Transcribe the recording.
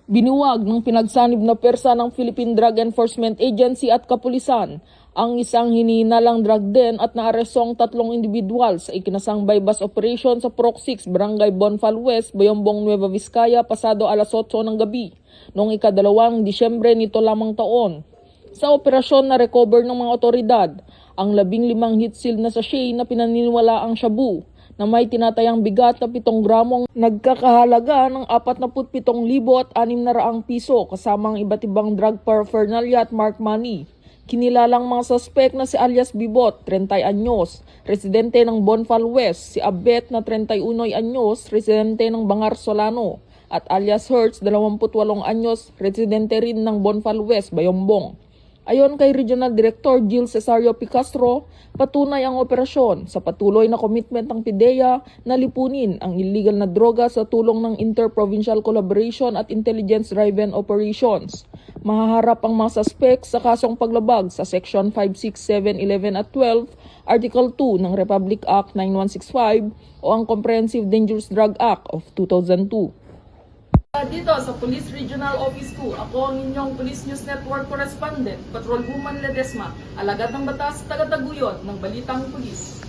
Binuwag ng pinagsanib na persa ng Philippine Drug Enforcement Agency at kapulisan ang isang hinihinalang drug den at naarestong 3 individual sa ikinasang bypass operation sa Proc 6, Barangay Bonfal West, Bayombong, Nueva Vizcaya, pasado alas 8 ng gabi noong ika-2 Disyembre nito lamang taon. Sa operasyon na recover ng mga otoridad ang 15 hit seal na sachet na pinaniniwala ang shabu na may tinatayang bigat na 7 gramong nagkakahalaga ng 47,600 piso kasamang iba't ibang drug paraphernalia at marked money. Kinilalang mga suspect na si alias Bibot, 30 anyos, residente ng Bonfal West, si Abet na 31 anyos, residente ng Bangar Solano, at alias Hertz, 28 anyos, residente rin ng Bonfal West, Bayombong. Ayon kay Regional Director Jill Cesario Picastro, patunay ang operasyon sa patuloy na commitment ng PIDEA na lipunin ang illegal na droga sa tulong ng Interprovincial Collaboration at Intelligence-Driven Operations. Mahaharap ang mga suspect sa kasong paglabag sa Section 5, 6, 7, 11 at 12, Article 2 ng Republic Act 9165 o ang Comprehensive Dangerous Drug Act of 2002. Dito sa Police Regional Office 2, ako ang inyong Police News Network Correspondent, Patrolwoman Ledesma, alagad ng batas, taga-taguyod ng Balitang Pulis.